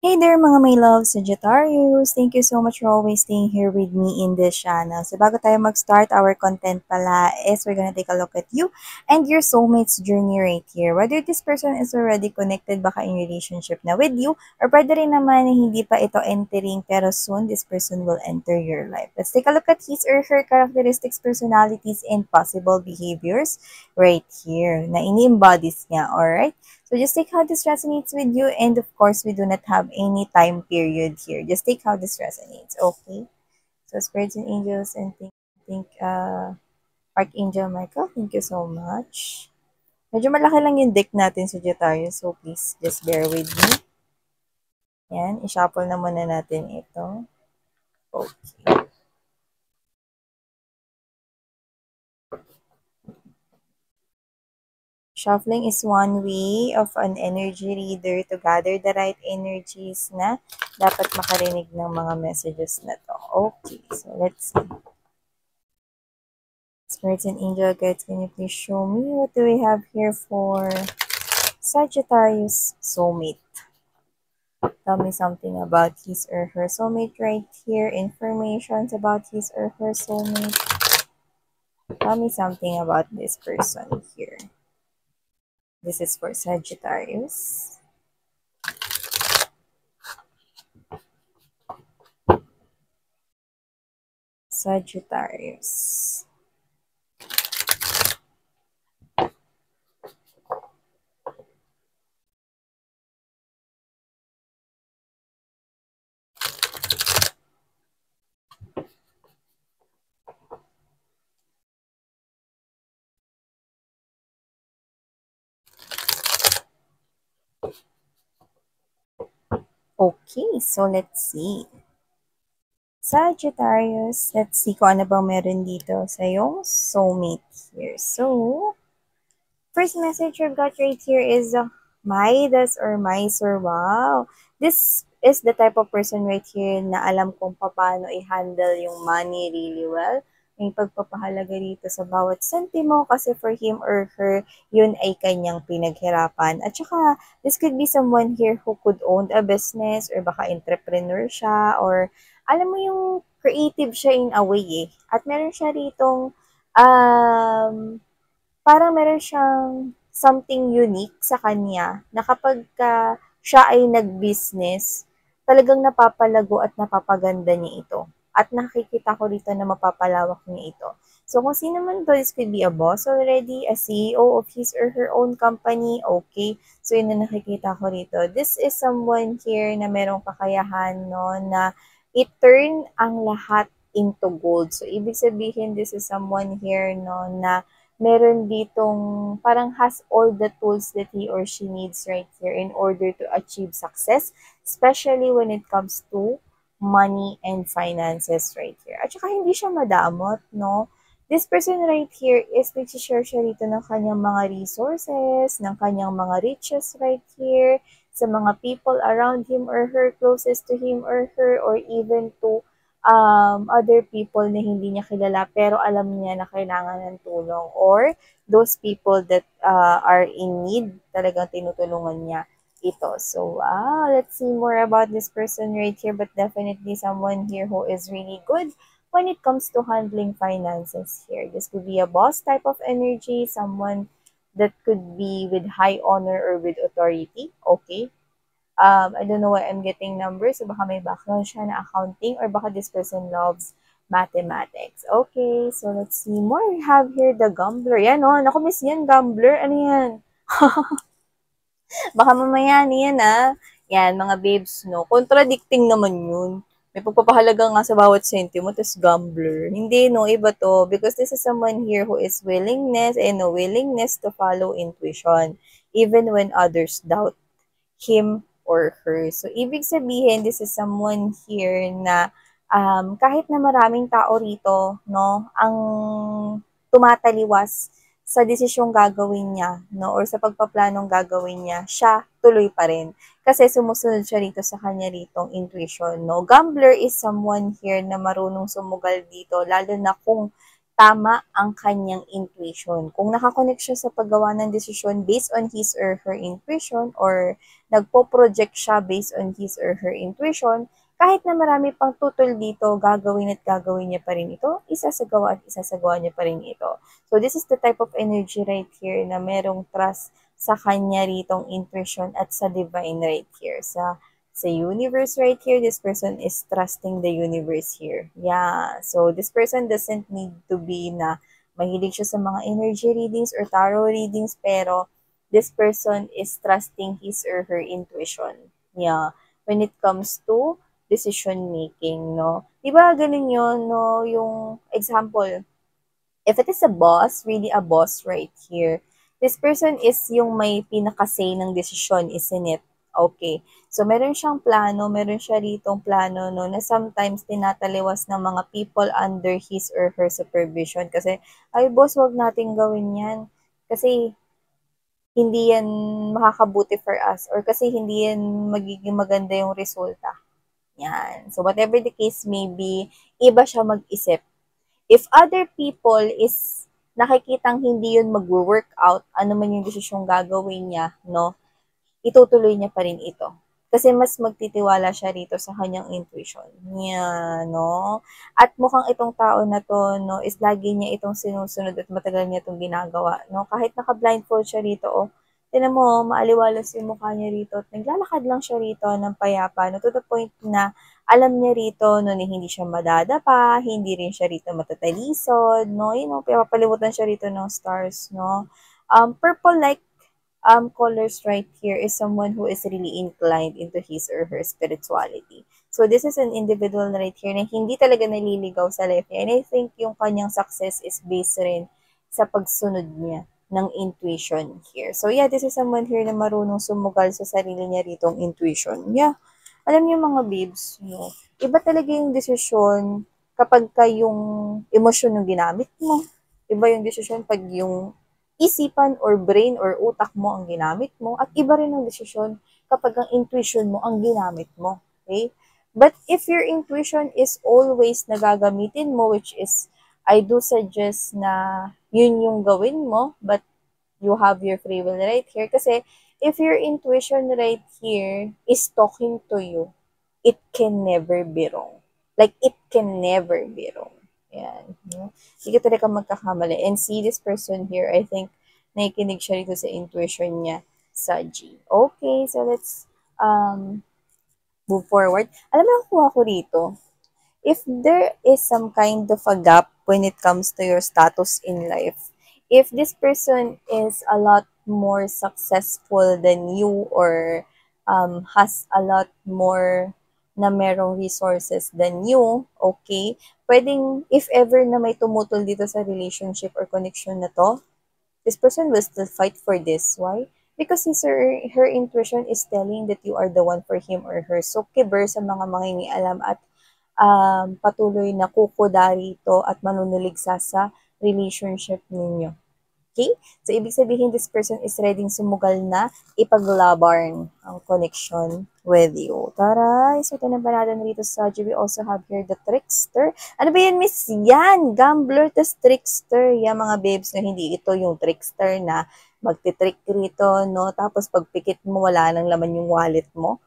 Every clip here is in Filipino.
Hey there mga my love Sagittarius! Thank you so much for always staying here with me in this channel. So bago tayo mag-start our content pala is we're gonna take a look at you and your soulmate's journey right here. Whether this person is already connected baka in relationship na with you or pwede rin naman na hindi pa ito entering pero soon this person will enter your life. Let's take a look at his or her characteristics, personalities, and possible behaviors right here na ini-embodies niya, alright? So just take how this resonates with you, and of course, we do not have any time period here. Just take how this resonates, okay? So spirits and angels, and Archangel Michael, thank you so much. Medyo malaki lang yung deck natin sa Sagittarius, so please just bear with me. Yan, i-shuffle na muna natin ito. Okay. Shuffling is one way of an energy reader to gather the right energies na dapat makarinig ng mga messages na to. Okay, so let's see. Spirits and angel guides, can you please show me what do we have here for Sagittarius soulmate? Tell me something about his or her soulmate right here. Informations about his or her soulmate. Tell me something about this person here. This is for Sagittarius. Sagittarius. Okay, so let's see. Sagittarius, let's see kung ano bang meron dito sa iyong soulmate here. So, first message you've got right here is Midas or Mysore. Wow! This is the type of person right here na alam kung paano i-handle yung money really well. May pagpapahalaga dito sa bawat sentimo kasi for him or her, yun ay kanyang pinaghirapan. At saka, this could be someone here who could own a business or baka entrepreneur siya or alam mo yung creative siya in a way eh. At meron siya ritong parang meron siyang something unique sa kanya na kapag siya ay nag-business, talagang napapalago at napapaganda niya ito. At nakikita ko dito na mapapalawak niya ito. So, kung sino man to, this could be a boss already, a CEO of his or her own company, okay. So, yun na nakikita ko dito. This is someone here na merong kakayahan, no, na i-turn ang lahat into gold. So, ibig sabihin, this is someone here, no, na meron ditong parang has all the tools that he or she needs right here in order to achieve success, especially when it comes to money and finances right here. At saka hindi siya madamot, no? This person right here is nag-share siya rito ng kanyang mga resources, ng kanyang mga riches right here, sa mga people around him or her, closest to him or her, or even to other people na hindi niya kilala pero alam niya na kailangan ng tulong or those people that are in need, talagang tinutulungan niya ito. So, let's see more about this person right here, but definitely someone here who is really good when it comes to handling finances here. This could be a boss type of energy, someone that could be with high honor or with authority, okay? I don't know why I'm getting numbers. So baka may background siya na accounting or baka this person loves mathematics. Okay, so let's see more. We have here the gambler. Yan oh, naku miss yan, gambler. Ano yan? Baka mamaya yan Yan, mga babes, no? Contradicting naman yun. May pagpapahalaga nga sa bawat sentimo, tas gambler. Hindi, no, iba to. Because this is someone here who is willingness to follow intuition. Even when others doubt him or her. So, ibig sabihin, this is someone here na kahit na maraming tao rito, no, ang tumataliwas sa desisyong gagawin niya, no, or sa pagpaplanong gagawin niya, siya tuloy pa rin. Kasi sumusunod siya rito sa kanya ritong intuition, no. Gambler is someone here na marunong sumugal dito, lalo na kung tama ang kanyang intuition. Kung nakakonect siya sa paggawa ng desisyon based on his or her intuition or nagpo-project siya based on his or her intuition, kahit na marami pang tutol dito, gagawin at gagawin niya pa rin ito, isasagawa at isasagawa niya pa rin ito. So, this is the type of energy right here na merong trust sa kanya ritong intuition at sa divine right here. Sa universe right here, this person is trusting the universe here. Yeah. So, this person doesn't need to be na mahilig siya sa mga energy readings or tarot readings, pero this person is trusting his or her intuition. Yeah. When it comes to decision making, no? Diba ganun yun, no? Yung example, if it is a boss, really a boss right here, this person is yung may pinaka-say ng desisyon, isn't it? Okay. So, meron siyang plano, meron siya ritong plano, no, na sometimes tinataliwas ng mga people under his or her supervision. Kasi, ay boss, wag nating gawin yan. Kasi, hindi yan makakabuti for us. Or kasi, hindi yan magiging maganda yung resulta. Yan. So, whatever the case may be, iba siya mag-isip. If other people is nakikitang hindi yun mag-work out, ano man yung desisyong gagawin niya, no, itutuloy niya pa rin ito. Kasi mas magtitiwala siya rito sa kanyang intuition niya, no? At mukhang itong tao na to, no, is lagi niya itong sinusunod at matagal niya itong ginagawa, no? Kahit naka-blindfold siya rito, oh, tinan mo, maaliwalas yung mukha niya rito at naglalakad lang siya rito ng payapa, no? To the point na alam niya rito, no, na hindi siya madadapa, hindi rin siya rito matatalisod, no? You know, papalimutan siya rito ng stars, no? Purple like colors right here is someone who is really inclined into his or her spirituality. So, this is an individual right here na hindi talaga naliligaw sa life niya. And I think yung kanyang success is based rin sa pagsunod niya ng intuition here. So, yeah, this is someone here na marunong sumugal sa sarili niya ritong intuition. Yeah, alam niyo mga babes, no, iba talaga yung desisyon kapag yung emosyon yung ginamit mo. Iba yung desisyon pag yung isipan or brain or utak mo ang ginamit mo, at iba rin ang desisyon kapag ang intuition mo ang ginamit mo. Okay? But if your intuition is always nagagamitin mo, which is, I do suggest na yun yung gawin mo, but you have your free will right here. Kasi if your intuition right here is talking to you, it can never be wrong. Like, it can never be wrong. Yan. Hindi ka talaga magkakamali. And see this person here, I think, nakikinig siya dito sa intuition niya sa G. Okay, so let's move forward. Alam mo, nakuha ko rito, if there is some kind of a gap when it comes to your status in life, if this person is a lot more successful than you or has a lot more na merong resources than you, okay, pwedeng, if ever na may tumutol dito sa relationship or connection na to, this person will still fight for this. Why? Because her intuition is telling that you are the one for him or her. So, kiber sa mga mangingialam at patuloy na kukuda rito at manunuligsa sa relationship ninyo. Okay? So, ibig sabihin, this person is ready sumugal na ipaglaban ang connection with you. Taray! So, tinan ba natin rito sa G? We also have here the trickster. Ano ba yan, miss? Yan! Gambler tas trickster. Yan, mga babes, na hindi ito yung trickster na magti-trick rito, no? Tapos, pagpikit mo, wala nang laman yung wallet mo.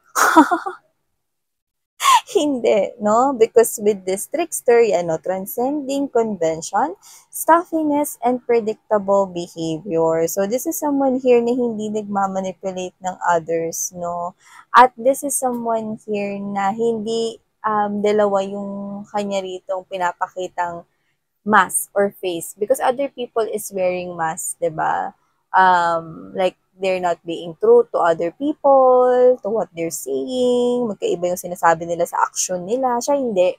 Hindi, no? Because with this trickster, yan, no, transcending convention, stuffiness, and predictable behavior. So, this is someone here na hindi nagmamanipulate ng others, no? At this is someone here na hindi dalawa yung kanya rito pinapakitang mask or face. Because other people is wearing mask, diba? Like, they're not being true to other people, to what they're saying, magkaiba yung sinasabi nila sa action nila, siya hindi.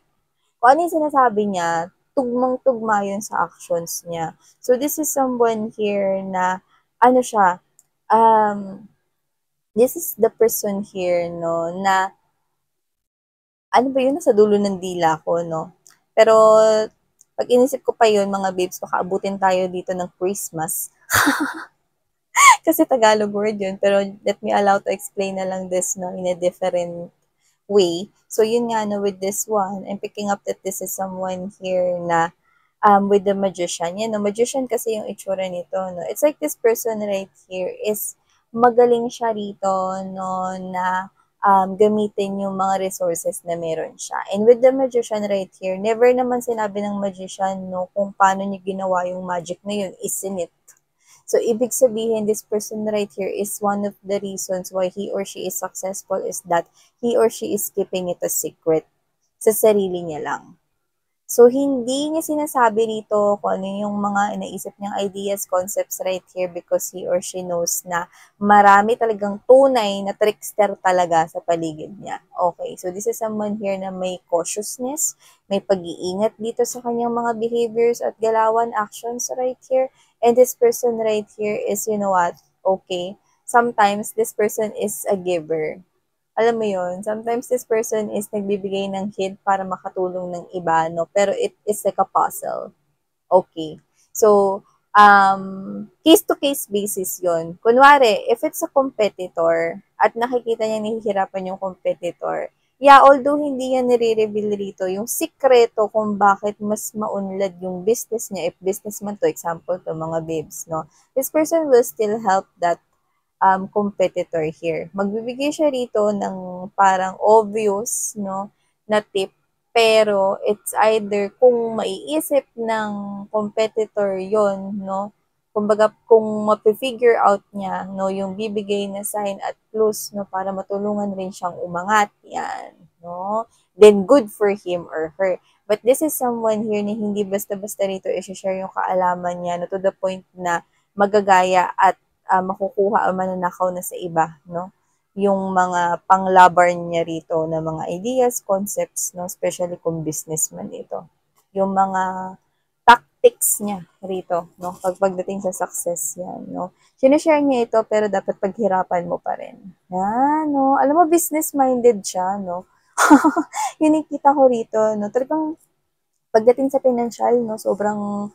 Kung ano yung sinasabi niya, tugmang-tugma yun sa actions niya. So, this is someone here na, ano siya, this is the person here, no, na, ano ba yun, nasa dulo ng dila ko, no? Pero, pag inisip ko pa yun, mga babes, baka abutin tayo dito ng Christmas. Kasi Tagalog word yun, pero let me allow to explain na lang this, no, in a different way. So, yun nga, no, with this one, I'm picking up that this is someone here na with the magician. Yan, no? Magician kasi yung itsura nito, no? It's like this person right here is magaling siya rito, no, na gamitin yung mga resources na meron siya. And with the magician right here, never naman sinabi ng magician, no, kung paano niya ginawa yung magic na yun, isn't it? So, ibig sabihin, this person right here is one of the reasons why he or she is successful is that he or she is keeping it a secret sa sarili niya lang. So, hindi niya sinasabi rito kung ano yung mga inaisip niyang ideas, concepts right here because he or she knows na marami talagang tunay na trickster talaga sa paligid niya. Okay, so this is someone here na may cautiousness, may pag-iingat dito sa kanyang mga behaviors at galawan, actions right here. And this person right here is, you know what, okay, sometimes this person is a giver. Alam mo yun, sometimes this person is nagbibigay ng hint para makatulong ng iba, no? Pero it is like a puzzle. Okay. So, case-to-case basis yon. Kunwari, if it's a competitor at nakikita niya nahihirapan yung competitor, yeah, although hindi yan nire-reveal rito, yung sikreto kung bakit mas maunlad yung business niya, if businessman to, example to, mga babes, no? This person will still help that competitor here. Magbibigay siya rito ng parang obvious, no, na tip, pero it's either kung maiisip ng competitor yon, no, kumbaga kung mapifigure out niya, no, yung bibigay na sign at clues, no, para matulungan rin siyang umangat, yan, no, then good for him or her. But this is someone here na hindi basta-basta rito i-share yung kaalaman niya, no, to the point na magagaya at makukuha o mananakaw na sa iba, no? Yung mga panglabar niya rito na mga ideas, concepts, no? Especially kung businessman ito. Yung mga tactics niya rito, no? Pagdating sa success yan, no? Sinashare niya ito pero dapat paghirapan mo pa rin. Yan, no? Alam mo, business-minded siya, no? Yun nakita ko rito, no? Talagang pagdating sa financial, no? Sobrang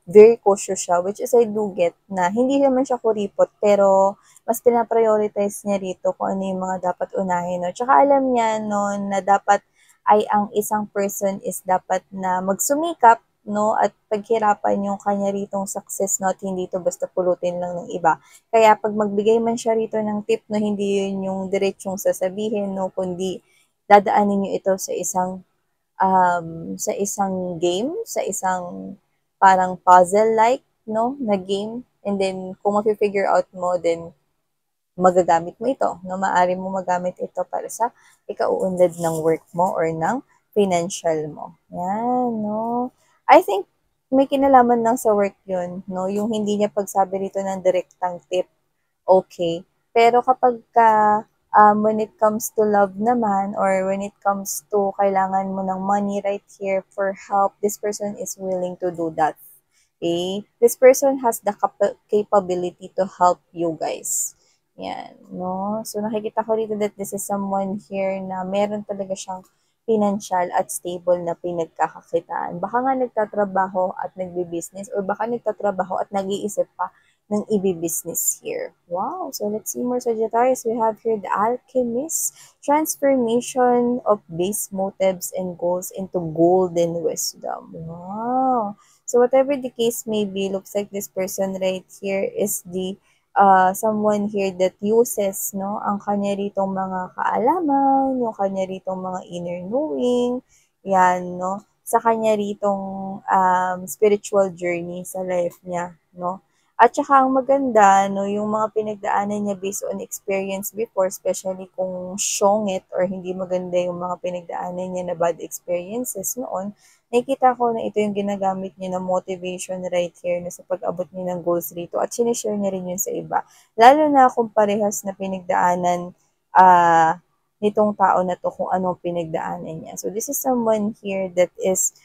very cautious siya, which is I do get na hindi naman siya kuripot, pero mas pinaprioritize niya rito kung ano yung mga dapat unahin, no? Tsaka alam niya, no, na dapat ay ang isang person is dapat na magsumikap, no, at paghirapan yung kanya ritong success, no, at hindi to basta pulutin lang ng iba. Kaya pag magbigay man siya rito ng tip, no, hindi yun yung diretsong sasabihin, no, kundi dadaanin niyo ito sa isang game, sa isang parang puzzle-like, no, na game. And then, kung mapi-figure out mo, then magagamit mo ito, no? Maaari mo magamit ito para sa ikauunlad ng work mo or ng financial mo. Yan, no? I think may kinalaman lang sa work yun, no? Yung hindi niya pagsabi rito ng direktang tip, okay. Pero kapag when it comes to love naman or when it comes to kailangan mo ng money right here for help, this person is willing to do that. Okay? This person has the capability to help you guys. Yan, no? So, nakikita ko dito that this is someone here na meron talaga siyang financial at stable na pinagkakakitaan. Baka nga nagtatrabaho at nagbi-business or baka nagtatrabaho at nag-iisip pa ng ibi-business here. Wow! So, let's see more Sagittarius. We have here the Alchemist, transformation of base motives and goals into golden wisdom. Wow! So, whatever the case may be, looks like this person right here is the someone here that uses, no, ang kanya ritong mga kaalaman, yung kanya ritong mga inner knowing, yan, no, sa kanya ritong spiritual journey sa life niya, no. At saka ang maganda, no, yung mga pinagdaanan niya based on experience before, especially kung syongit or hindi maganda yung mga pinagdaanan niya na bad experiences noon, nakikita ko na ito yung ginagamit niya na motivation right here na sa pag-abot niya ng goals rito at sinishare niya rin yun sa iba. Lalo na kung parehas na pinagdaanan nitong tao na to kung anong pinagdaanan niya. So this is someone here that is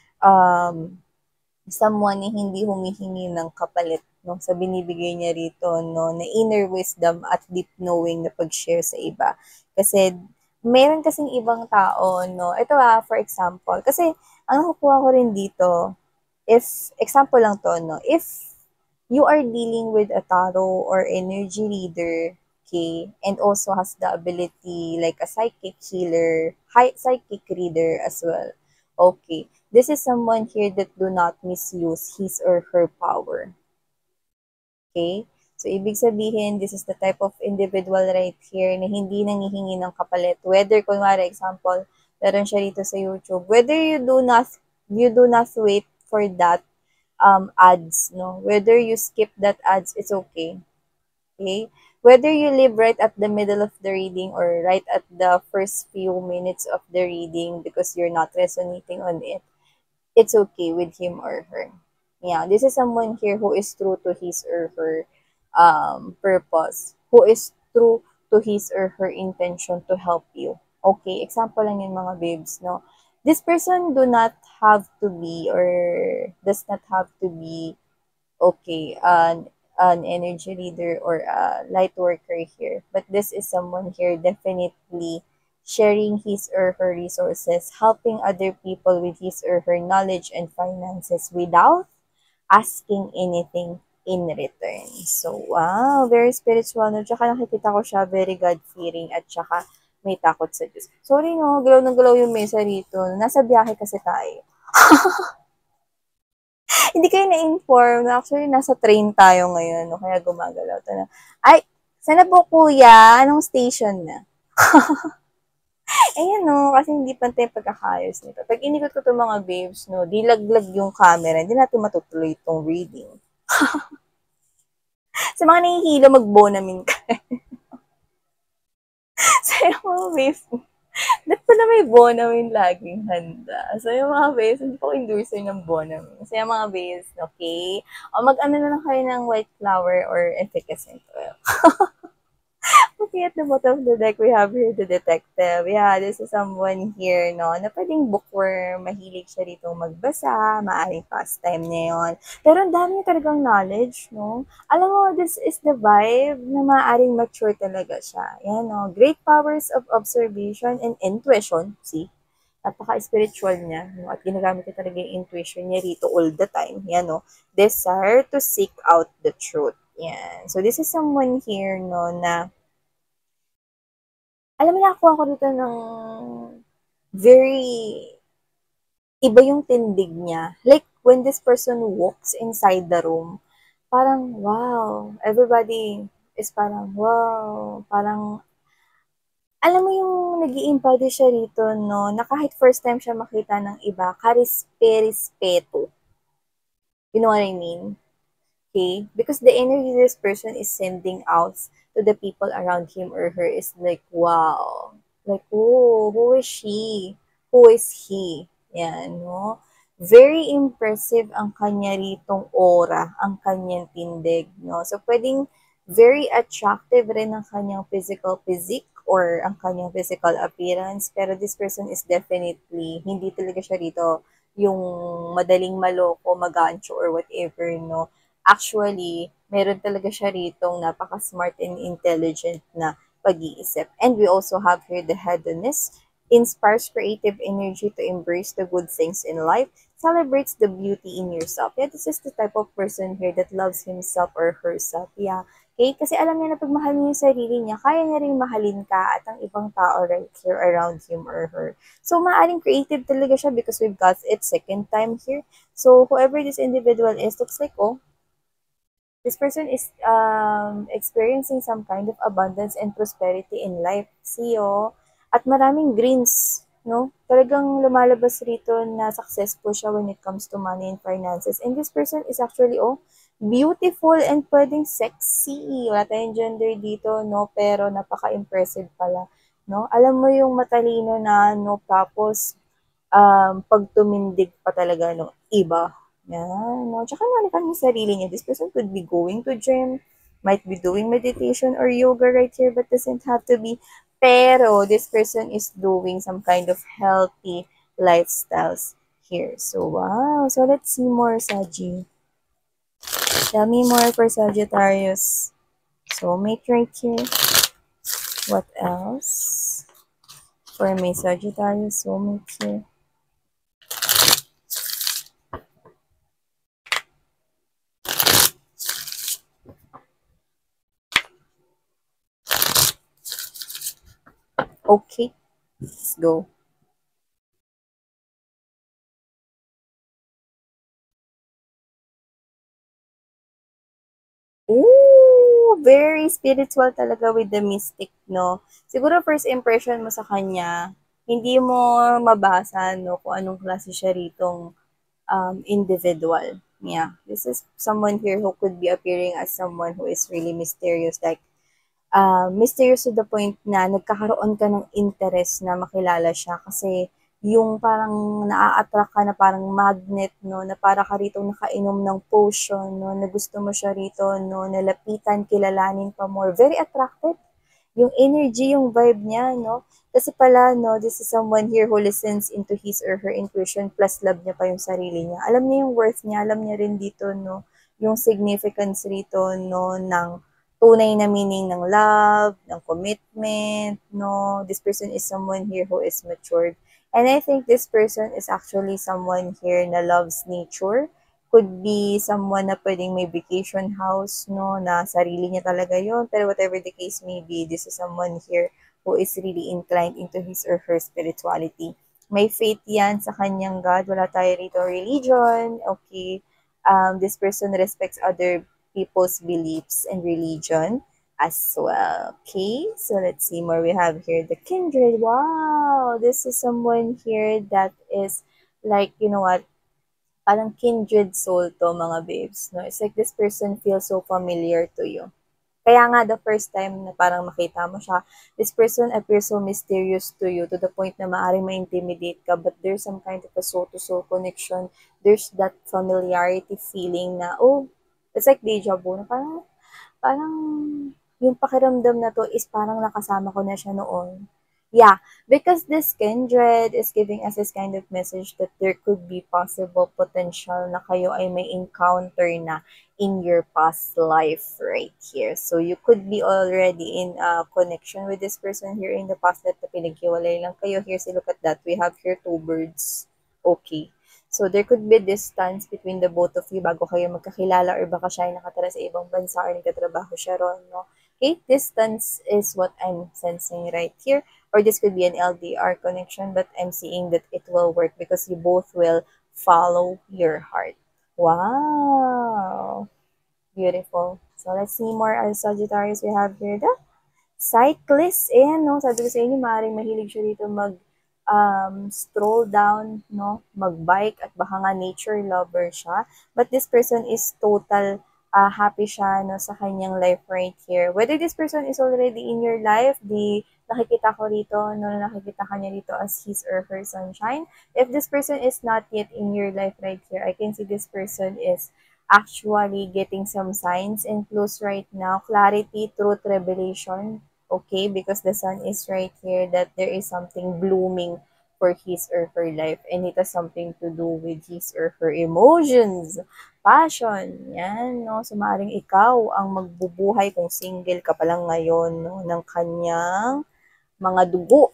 someone na hindi humihingi ng kapalit, no, sa binibigay niya rito, no, na inner wisdom at deep knowing na pag-share sa iba. Kasi meron kasing ibang tao, no, ito for example, kasi ang nakukuha ko rin dito, if, example lang to, no, if you are dealing with a tarot or energy reader, okay, and also has the ability like a psychic healer, psychic reader as well, okay, This is someone here that do not misuse his or her power. Okay? So, ibig sabihin, this is the type of individual right here na hindi nangihingi ng kapalit. Whether, kunwari, example, meron siya dito sa YouTube, whether you do not wait for that ads, no? Whether you skip that ads, it's okay. Okay? Whether you live right at the middle of the reading or right at the first few minutes of the reading because you're not resonating on it, it's okay with him or her. Yeah, this is someone here who is true to his or her purpose, who is true to his or her intention to help you. Okay, example lang yung mga babes, no? This person do not have to be or does not have to be okay, an energy leader or a light worker here. But this is someone here definitely sharing his or her resources, helping other people with his or her knowledge and finances without asking anything in return. So, wow, very spiritual. No? Tsaka nakikita ko siya, very God-fearing at tsaka may takot sa Diyos. Sorry no, galaw na galaw yung mesa rito. Nasa biyahe kasi tayo. Hindi kayo na-inform na actually nasa train tayo ngayon, no? Kaya gumagalaw. Na, ay, sana po kuya? Anong station na? Ayan no, kasi hindi pantay pagkakayos nito. Pag inikot ko itong mga babes, no, di laglag yung camera, hindi natin matutuloy itong reading. Sa mga nahihilo, mag-bonamin ka. Sa yung mga babes, dapat pala may Bonawin laging handa. So, yung mga babes, hindi po endorser ng Bonawin. So, yung mga babes, okay? O, mag-ano na lang kayo ng white flower or efficacent oil. Okay, at the bottom of the deck, we have here the detective. Yeah, this is someone here, no, na pwedeng bookworm, mahilig siya dito magbasa, maaring pastime niya yun. Pero ang dami niya talagang knowledge, no? Alam mo, this is the vibe na maaring mature talaga siya. Yan, no? Great powers of observation and intuition. See? Napaka-spiritual niya, no? At ginagamit niya talaga yung intuition niya rito all the time. Yan, no? Desire to seek out the truth. Yan. So, this is someone here, no, na alam mo, nakakuha ko dito ng very iba yung tindig niya. Like, when this person walks inside the room, parang, wow, everybody is parang, wow, parang, alam mo yung nag embody siya rito, no, na kahit first time siya makita ng iba, karispe-respeto. You know what I mean? Okay? Because the energy this person is sending out to the people around him or her is like, wow. Like, oh, who is she? Who is he? Yan, no? Very impressive ang kanya ritong aura, ang kanyang tindig, no? So, pwedeng very attractive rin ang kanyang physical physique or ang kanyang physical appearance. Pero this person is definitely, hindi talaga siya rito yung madaling maloko, magancho, or whatever, no? Actually, meron talaga siya ritong napaka-smart and intelligent na pag-iisip. And we also have here the hedonist, inspires creative energy to embrace the good things in life, celebrates the beauty in yourself. Yeah, this is the type of person here that loves himself or herself. Yeah. Okay? Kasi alam niya na pag mahal niya yung sarili niya, kaya niya rin mahalin ka at ang ibang tao right here around him or her. So, maaaring creative talaga siya because we've got it second time here. So, whoever this individual is, looks like, oh, this person is experiencing some kind of abundance and prosperity in life. See, oh, at maraming greens, no? Talagang lumalabas rito na successful siya when it comes to money and finances. And this person is actually, oh, beautiful and pwedeng sexy. Wala tayong gender dito, no? Pero napaka-impressive pala, no? Alam mo yung matalino na, no? Tapos, pag tumindig pa talaga, no? Iba. Yan, no? Tsaka nalikan yung sarili niya. This person could be going to gym, might be doing meditation or yoga right here, but doesn't have to be. Pero, this person is doing some kind of healthy lifestyles here. So, wow. So, let's see more, Saji. Tell me more for Sagittarius. Soulmate right here. What else? For my Sagittarius soulmate here. Okay, let's go. Ooh, very spiritual talaga with the mystic, no? Siguro first impression mo sa kanya, hindi mo mabasa, no, kung anong klase siya ritong individual. Yeah, this is someone here who could be appearing as someone who is really mysterious, like mysterious to the point na nagkakaroon ka ng interest na makilala siya kasi yung parang naa-attract ka na parang magnet, no, na para ka rito nakainom ng potion, no, na gusto mo siya rito, no, nalapitan, kilalanin pa more. Very attractive yung energy, yung vibe niya, no? Kasi pala, no, this is someone here who listens into his or her intuition plus love niya pa yung sarili niya. Alam niya yung worth niya, alam niya rin dito, no, yung significance rito, no, ng tunay na meaning ng love, ng commitment, no. This person is someone here who is matured. And I think this person is actually someone here na loves nature, could be someone na pwedeng may vacation house, no, na sarili niya talaga yon. Pero whatever the case may be, this is someone here who is really inclined into his or her spirituality. May faith yan sa kanyang God. Wala tayo rito religion. Okay. This person respects other people's beliefs and religion as well. Okay, so let's see more. We have here the kindred. Wow, this is someone here that is like, you know what, parang kindred soul to mga babes, no? It's like this person feels so familiar to you. Kaya nga the first time na parang makita mo siya, this person appears so mysterious to you to the point na maaaring ma-intimidate ka, but there's some kind of a soul-to-soul connection. There's that familiarity feeling na, oh, it's like deja vu, na parang yung pakiramdam na to is parang nakasama ko na siya noon. Yeah, because this kindred is giving us this kind of message that there could be possible potential na kayo ay may encounter na in your past life right here. So you could be already in a connection with this person here in the past that pinaghiwalay lang kayo. Here's a look at that. We have here two birds. Okay. So there could be distance between the both of you bago kayo magkakilala or baka siya ay nakatira sa ibang bansa or nagtatrabaho siya ron, no? Okay, distance is what I'm sensing right here. Or this could be an LDR connection, but I'm seeing that it will work because you both will follow your heart. Wow! Beautiful. So let's see more as Sagittarius we have here. The cyclist, ayan, no? Sabi ko sa inyo, maaaring mahilig siya dito stroll down, no? Magbike at baka nga nature lover siya. But this person is total happy siya, no, sa kanyang life right here. Whether this person is already in your life, nakikita ko rito, no, nakikita ka niya rito as his or her sunshine. If this person is not yet in your life right here, I can see this person is actually getting some signs and clues right now. Clarity, truth, revelation. Okay, because the sun is right here that there is something blooming for his or her life and it has something to do with his or her emotions, passion. Yan, no? So, maaaring ikaw ang magbubuhay kung single ka pa lang ngayon, no, ng kanyang mga dugo.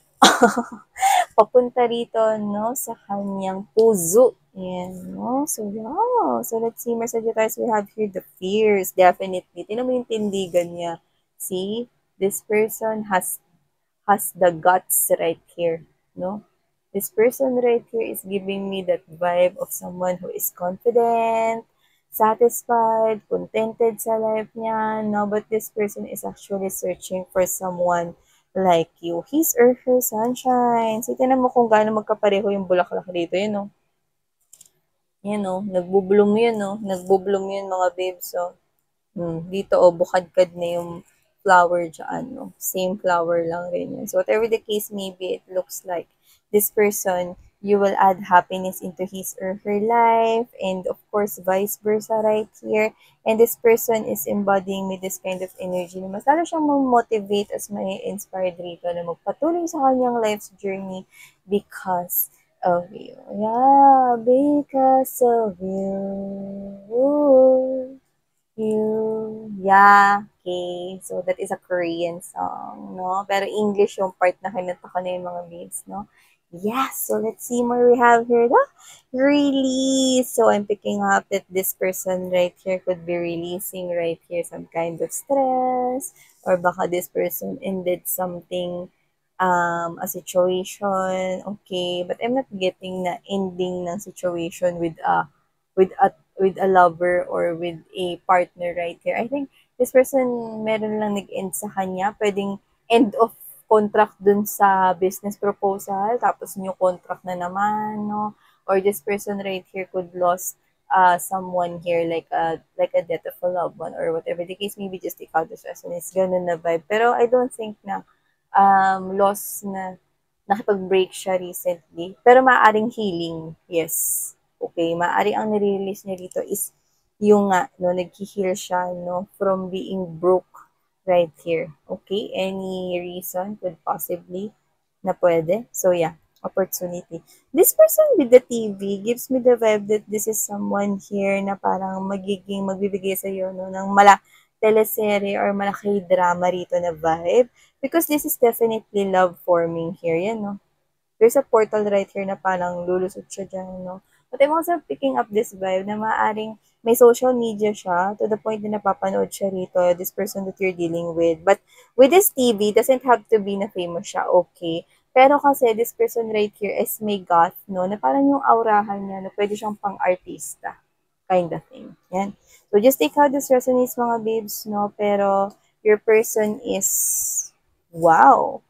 Papunta rito, no, sa kanyang puso. Yan, no? So, wow. So, let's see, more Sagittarius, we have here the fears, definitely. Tinan mo yung tindigan niya. See? This person has the guts right here, no? This person right here is giving me that vibe of someone who is confident, satisfied, contented sa life niya, no? But this person is actually searching for someone like you. His or her sunshine. So, tinan mo kung gaano magkapareho yung bulaklak dito. Yun, no? Yan, no? Nagbubloom yun, no? Nagbubloom yun, mga babes, so. Dito, oh, bukadkad na yung flower dyan, no? Same flower lang rin yun. So, whatever the case may be, it looks like this person, you will add happiness into his or her life, and of course, vice versa right here. And this person is embodying me this kind of energy na mas lalo siyang motivate as may inspired rito na magpatuloy sa kanyang life's journey because of you. Yeah, because of you. Ooh. Yeah, okay. So, that is a Korean song, no? Pero English yung part na kinanta ko na yung mga beats, no? Yes, so let's see more we have here. The release. So, I'm picking up that this person right here could be releasing right here some kind of stress or baka this person ended something, a situation, okay? But I'm not getting na ending ng situation with a with a lover or with a partner right here. I think this person meron lang nag-end sa kanya, pwedeng end of contract dun sa business proposal, tapos new contract na naman, no? Or this person right here could lost someone here like a death of a loved one or whatever the case, maybe just take out this resonance, ganun na vibe. Pero I don't think na loss na nakipag-break siya recently. Pero maaaring healing, yes. Okay, maaaring ang nire-release niya dito is yung nga, no, nag-heal siya, no, from being broke right here. Okay, any reason could possibly na pwede. So yeah, opportunity. This person with the TV gives me the vibe that this is someone here na parang magbibigay sa iyo, no, ng teleserye or malaki drama rito na vibe. Because this is definitely love forming here. Yan, no? There's a portal right here na parang lulusot siya dyan, no? But I'm also picking up this vibe na maaaring may social media siya to the point na napapanood siya rito, this person that you're dealing with. But with this TV, doesn't have to be na famous siya, okay? Pero kasi this person right here is may goth, no? Na parang yung aurahan niya, na pwede siyang pang-artista kind of thing. Yan. So, just take how this resonates, mga babes, no? Pero, your person is, wow,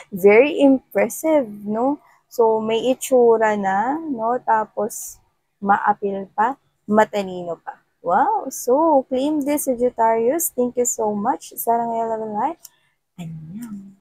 very impressive, no? So, may itsura na, no? Tapos, maapil pa, matalino pa. Wow! So, claim this, Sagittarius. Thank you so much. Sarang life. Annyeong.